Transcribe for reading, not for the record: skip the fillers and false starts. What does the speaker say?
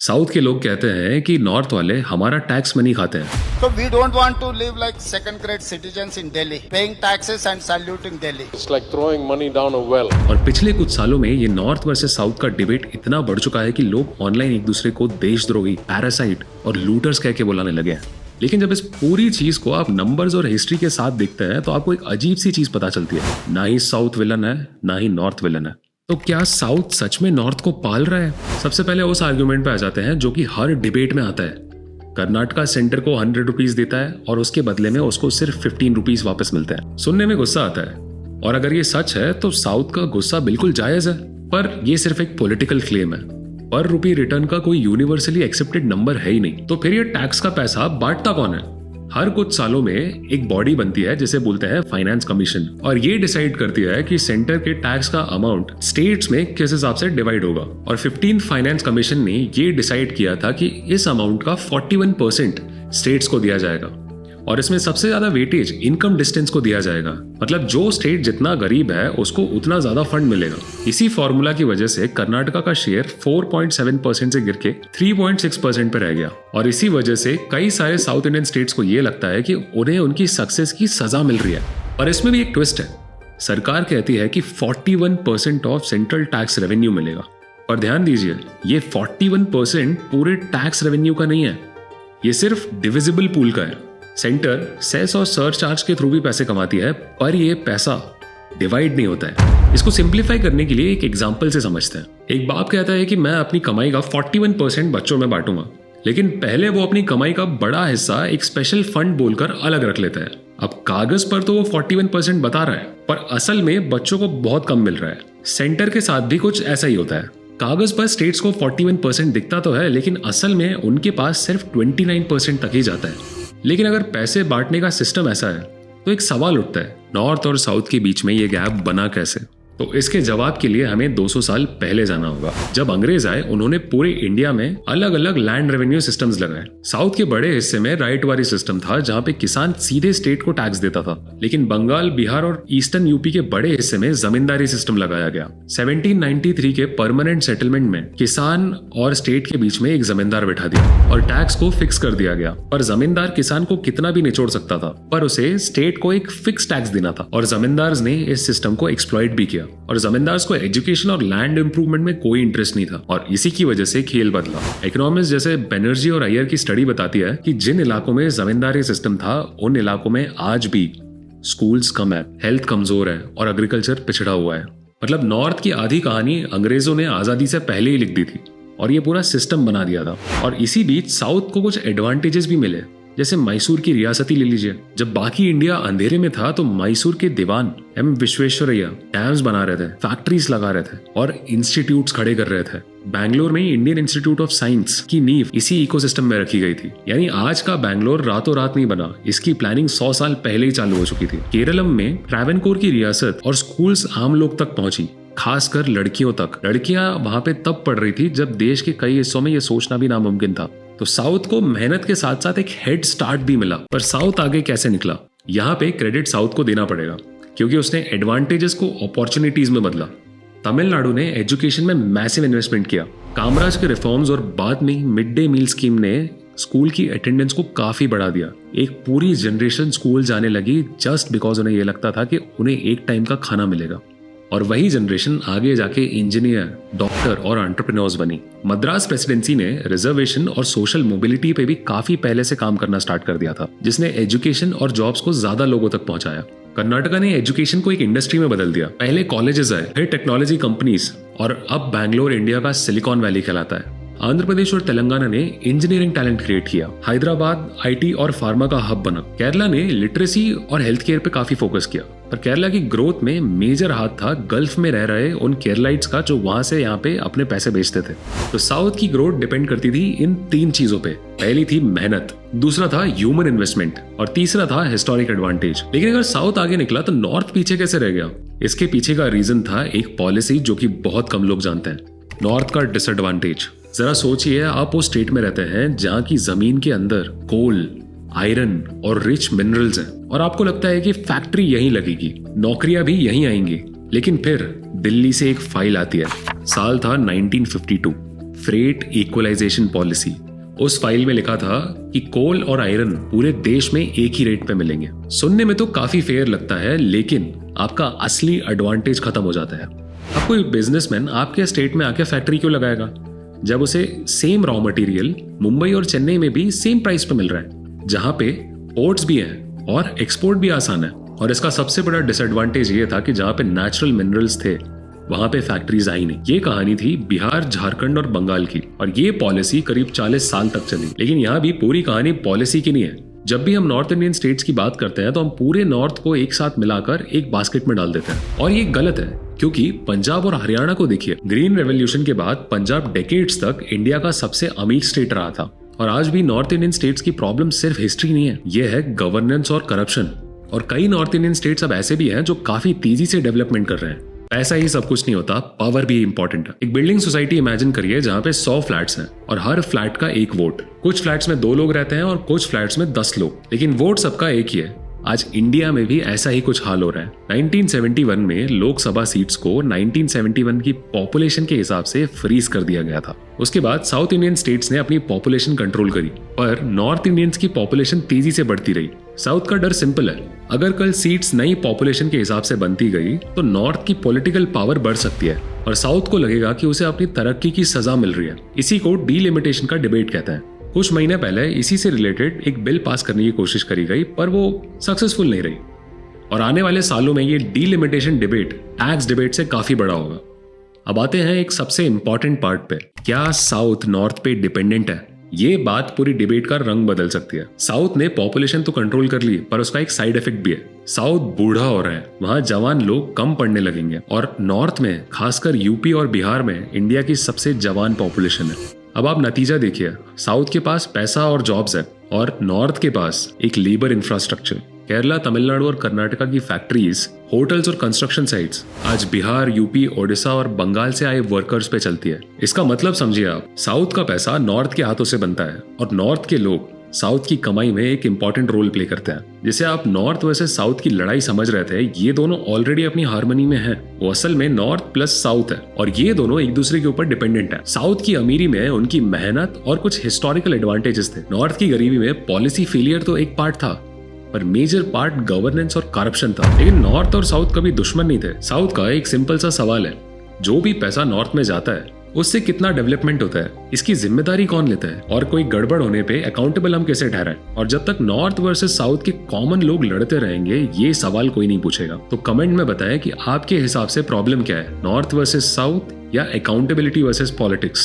South के लोग कहते हैं कि नॉर्थ वाले हमारा टैक्स मनी खाते हैं। So we don't want to live like second-grade citizens in Delhi, paying taxes and saluting Delhi. It's like throwing money down a well. और पिछले कुछ सालों में ये नॉर्थ वर्सेस साउथ का डिबेट इतना बढ़ चुका है कि लोग ऑनलाइन एक दूसरे को देशद्रोही, पैरासाइट और लूटर्स कह के बुलाने लगे हैं। लेकिन जब इस पूरी चीज को आप नंबर्स और हिस्ट्री के साथ देखते हैं तो आपको एक अजीब सी चीज पता चलती है, ना ही साउथ विलन है ना ही नॉर्थ विलन है। तो क्या साउथ सच में नॉर्थ को पाल रहा है? सबसे पहले उस आर्ग्यूमेंट पे आ जाते हैं जो कि हर डिबेट में आता है। कर्नाटका सेंटर को 100 रुपीज देता है और उसके बदले में उसको सिर्फ 15 रुपीज वापस मिलते हैं। सुनने में गुस्सा आता है, और अगर ये सच है तो साउथ का गुस्सा बिल्कुल जायज है, पर ये सिर्फ एक पॉलिटिकल क्लेम है। पर रुपी रिटर्न का कोई यूनिवर्सली एक्सेप्टेड नंबर है ही नहीं। तो फिर ये टैक्स का पैसा बांटता कौन है? हर कुछ सालों में एक बॉडी बनती है जिसे बोलते हैं फाइनेंस कमीशन, और ये डिसाइड करती है कि सेंटर के टैक्स का अमाउंट स्टेट्स में किस हिसाब से डिवाइड होगा। और 15th फाइनेंस कमीशन ने ये डिसाइड किया था कि इस अमाउंट का 41% स्टेट्स को दिया जाएगा, और इसमें सबसे ज्यादा वेटेज इनकम डिस्टेंस को दिया जाएगा। मतलब जो स्टेट जितना गरीब है उसको उतना ज्यादा फंड मिलेगा। इसी फॉर्मूला की वजह से कर्नाटका का शेयर 4.7% से गिर के 3.6% पे रह गया, और इसी वजह से कई सारे साउथ इंडियन स्टेट्स को ये लगता है कि उन्हें उनकी सक्सेस की सजा मिल रही है। और इसमें भी एक ट्विस्ट है, सरकार कहती है कि 41% ऑफ सेंट्रल टैक्स रेवेन्यू मिलेगा, पर ध्यान दीजिए ये 41% पूरे टैक्स रेवेन्यू का नहीं है, ये सिर्फ डिविजिबल पूल का है। सेंटर सेस और सरचार्ज के थ्रू भी पैसे कमाती है, पर ये पैसा डिवाइड नहीं होता है। इसको सिंप्लीफाई करने के लिए एक एग्जांपल से समझते हैं। एक बाप कहता है कि मैं अपनी कमाई का 41% बच्चों में बांटूंगा, लेकिन पहले वो अपनी कमाई का बड़ा हिस्सा एक स्पेशल फंड बोलकर अलग रख लेता है। अब कागज पर तो वो 41% बता रहा है, पर असल में बच्चों को बहुत कम मिल रहा है। सेंटर के साथ भी कुछ ऐसा ही होता है। कागज पर स्टेट्स को 41% दिखता तो है, लेकिन असल में उनके पास सिर्फ 29% तक ही जाता है। लेकिन अगर पैसे बांटने का सिस्टम ऐसा है तो एक सवाल उठता है, नॉर्थ और साउथ के बीच में ये गैप बना कैसे? तो इसके जवाब के लिए हमें 200 साल पहले जाना होगा। जब अंग्रेज आए उन्होंने पूरे इंडिया में अलग अलग लैंड रेवेन्यू सिस्टम्स लगाए। साउथ के बड़े हिस्से में राइट वारी सिस्टम था जहां पे किसान सीधे स्टेट को टैक्स देता था, लेकिन बंगाल, बिहार और ईस्टर्न यूपी के बड़े हिस्से में जमींदारी सिस्टम लगाया गया। 1793 के परमानेंट सेटलमेंट में किसान और स्टेट के बीच में एक जमींदार बैठा दिया और टैक्स को फिक्स कर दिया गया। पर जमींदार किसान को कितना भी निचोड़ सकता था, पर उसे स्टेट को एक फिक्स टैक्स देना था, और जमींदार ने इस सिस्टम को एक्सप्लॉइट भी किया। और जमींदार्स को एजुकेशन और लैंड इंप्रूवमेंट में कोई इंटरेस्ट नहीं था, और इसी की वजह से खेल बदला। इकोनॉमिस्ट जैसे बनर्जी और अय्यर की स्टडी बताती है कि जिन इलाकों में जमींदारी सिस्टम था उन इलाकों में आज भी स्कूल्स कम है, हेल्थ कमजोर है और एग्रीकल्चर पिछड़ा हुआ है। मतलब नॉर्थ की आधी कहानी अंग्रेजों ने आजादी से पहले ही लिख दी थी और ये पूरा सिस्टम बना दिया था। और इसी बीच साउथ को कुछ एडवांटेजेस भी मिले, जैसे मैसूर की रियासत ही ले लीजिए। जब बाकी इंडिया अंधेरे में था तो मैसूर के दीवान एम विश्वेश्वरैया डैम्स बना रहे थे, फैक्ट्रीज लगा रहे थे और इंस्टीट्यूट्स खड़े कर रहे थे। बैंगलोर में इंडियन इंस्टीट्यूट ऑफ साइंस की नींव इसी इकोसिस्टम में रखी गई थी। यानी आज का बैंगलोर रातों रात नहीं बना, इसकी प्लानिंग 100 साल पहले ही चालू हो चुकी थी। केरलम में ट्रावेनकोर की रियासत और स्कूल्स आम लोग तक पहुंची, खासकर लड़कियों तक। लड़कियां वहां पे तब पढ़ रही थी जब देश के कई हिस्सों में ये सोचना भी नामुमकिन था। तो साउथ को मेहनत के साथ साथ एक हेड स्टार्ट भी मिला। पर साउथ आगे कैसे निकला, यहाँ पे क्रेडिट साउथ को देना पड़ेगा, क्योंकि उसने एडवांटेजेस को अपॉर्चुनिटीज में बदला। तमिलनाडु ने एजुकेशन में मैसिव इन्वेस्टमेंट किया। कामराज के रिफॉर्म्स और बाद में मिड डे मील स्कीम ने स्कूल की अटेंडेंस को काफी बढ़ा दिया। एक पूरी जनरेशन स्कूल जाने लगी जस्ट बिकॉज उन्हें यह लगता था कि उन्हें एक टाइम का खाना मिलेगा। और वही जनरेशन आगे जाके इंजीनियर, डॉक्टर और एंटरप्रेन्योर्स बनी। मद्रास प्रेसिडेंसी ने रिजर्वेशन और सोशल मोबिलिटी पे भी काफी पहले से काम करना स्टार्ट कर दिया था, जिसने एजुकेशन और जॉब्स को ज्यादा लोगों तक पहुंचाया। कर्नाटका ने एजुकेशन को एक इंडस्ट्री में बदल दिया। पहले कॉलेजेस आए, फिर टेक्नोलॉजी कंपनीज, और अब बैंगलोर इंडिया का सिलिकॉन वैली कहलाता है। आंध्र प्रदेश और तेलंगाना ने इंजीनियरिंग टैलेंट क्रिएट किया। हैदराबाद आईटी और फार्मा का हब बना। केरला ने लिटरेसी और हेल्थ केयर पे काफी फोकस किया। पर केरला की ग्रोथ में मेजर हाथ था गल्फ में रह रहे उन केरलाइट्स का, जो वहां से यहाँ पे अपने पैसे बेचते थे। तो साउथ की ग्रोथ डिपेंड करती थी इन 3 चीजों पे। पहली थी मेहनत, दूसरा था ह्यूमन इन्वेस्टमेंट, और तीसरा था हिस्टोरिक एडवांटेज। लेकिन अगर साउथ आगे निकला तो नॉर्थ पीछे कैसे रह गया? इसके पीछे का रीजन था एक पॉलिसी जो कि बहुत कम लोग जानते हैं, नॉर्थ का डिसएडवांटेज। जरा सोचिए, आप उस स्टेट में रहते हैं जहाँ की जमीन के अंदर कोल, आयरन और रिच मिनरल्स हैं, और आपको लगता है कि फैक्ट्री यहीं लगेगी, नौकरियां भी यहीं आएंगी। लेकिन फिर दिल्ली से एक फाइल आती है। साल था 1952। Freight equalisation policy. उस फाइल में लिखा था कि कोल और आयरन पूरे देश में एक ही रेट पे मिलेंगे। सुनने में तो काफी फेयर लगता है, लेकिन आपका असली एडवांटेज खत्म हो जाता है। अब कोई बिजनेसमैन आपके स्टेट में आके फैक्ट्री क्यों लगाएगा जब उसे सेम रॉ मटेरियल मुंबई और चेन्नई में भी सेम प्राइस पे मिल रहा है, जहां पे पोर्ट्स भी हैं और एक्सपोर्ट भी आसान है। और इसका सबसे बड़ा डिसएडवांटेज ये था कि जहां पे नेचुरल मिनरल्स थे वहां पे फैक्ट्रीज आई नहीं। ये कहानी थी बिहार, झारखंड और बंगाल की, और ये पॉलिसी करीब 40 साल तक चली। लेकिन यहाँ भी पूरी कहानी पॉलिसी की नहीं है। जब भी हम नॉर्थ इंडियन स्टेट्स की बात करते हैं तो हम पूरे नॉर्थ को एक साथ मिलाकर एक बास्केट में डाल देते हैं, और ये गलत है, क्योंकि पंजाब और हरियाणा को देखिए। ग्रीन रेवोल्यूशन के बाद पंजाब डेकेड्स तक इंडिया का सबसे अमीर स्टेट रहा था, और आज भी नॉर्थ इंडियन स्टेट्स की प्रॉब्लम सिर्फ हिस्ट्री नहीं है, ये है गवर्नेंस और करप्शन। और कई नॉर्थ इंडियन स्टेट्स अब ऐसे भी हैं जो काफी तेजी से डेवलपमेंट कर रहे हैं। पैसा ही सब कुछ नहीं होता, पावर भी इंपॉर्टेंट है। एक बिल्डिंग सोसाइटी इमेजिन करिए जहां पे 100 फ्लैट्स हैं और हर फ्लैट का एक वोट। कुछ फ्लैट्स में 2 लोग रहते हैं और कुछ फ्लैट्स में 10 लोग, लेकिन वोट सबका एक ही है। आज इंडिया में भी ऐसा ही कुछ हाल हो रहा है। 1971 में लोकसभा सीट्स को 1971 की पॉपुलेशन के हिसाब से फ्रीज कर दिया गया था। उसके बाद साउथ इंडियन स्टेट्स ने अपनी पॉपुलेशन कंट्रोल करी, पर नॉर्थ इंडियंस की पॉपुलेशन तेजी से बढ़ती रही। साउथ का डर सिंपल है, अगर कल सीट्स नई पॉपुलेशन के हिसाब से बनती गई तो नॉर्थ की पॉलिटिकल पावर बढ़ सकती है और साउथ को लगेगा कि उसे अपनी तरक्की की सजा मिल रही है। इसी को डीलिमिटेशन का डिबेट कहते हैं। कुछ महीने पहले इसी से रिलेटेड एक बिल पास करने की कोशिश करी गई, पर वो सक्सेसफुल नहीं रही, और आने वाले सालों में ये डीलिमिटेशन डिबेट टैक्स डिबेट से काफी बड़ा होगा। अब आते हैं एक सबसे इंपॉर्टेंट पार्ट पे, क्या साउथ नॉर्थ पे डिपेंडेंट है? ये बात पूरी डिबेट का रंग बदल सकती है। साउथ ने पॉपुलेशन तो कंट्रोल कर ली, पर उसका एक साइड इफेक्ट भी है। साउथ बूढ़ा हो रहा है, वहां जवान लोग कम पढ़ने लगेंगे, और नॉर्थ में खासकर यूपी और बिहार में इंडिया की सबसे जवान पॉपुलेशन है। अब आप नतीजा देखिए, साउथ के पास पैसा और जॉब्स है और नॉर्थ के पास एक लेबर इंफ्रास्ट्रक्चर। केरला, तमिलनाडु और कर्नाटका की फैक्ट्रीज, होटल्स और कंस्ट्रक्शन साइट्स आज बिहार, यूपी, ओडिशा और बंगाल से आए वर्कर्स पे चलती है। इसका मतलब समझिए आप, साउथ का पैसा नॉर्थ के हाथों से बनता है और नॉर्थ के लोग साउथ की कमाई में एक इंपॉर्टेंट रोल प्ले करते हैं। जिसे आप नॉर्थ वर्सेस साउथ की लड़ाई समझ रहे थे, ये दोनों ऑलरेडी अपनी हार्मनी में हैं। वो असल में नॉर्थ प्लस साउथ है और ये दोनों एक दूसरे के ऊपर डिपेंडेंट है। साउथ की अमीरी में उनकी मेहनत और कुछ हिस्टोरिकल एडवांटेजेस थे। नॉर्थ की गरीबी में पॉलिसी फेलियर तो एक पार्ट था, पर मेजर पार्ट गवर्नेंस और करप्शन था। लेकिन नॉर्थ और साउथ कभी दुश्मन नहीं थे। साउथ का एक सिंपल सा सवाल है, जो भी पैसा नॉर्थ में जाता है उससे कितना डेवलपमेंट होता है, इसकी जिम्मेदारी कौन लेता है, और कोई गड़बड़ होने पे अकाउंटेबल हम कैसे ठहराएं? और जब तक नॉर्थ वर्सेस साउथ के कॉमन लोग लड़ते रहेंगे, ये सवाल कोई नहीं पूछेगा। तो कमेंट में बताएं कि आपके हिसाब से प्रॉब्लम क्या है, नॉर्थ वर्सेस साउथ या अकाउंटेबिलिटी वर्सेस पॉलिटिक्स।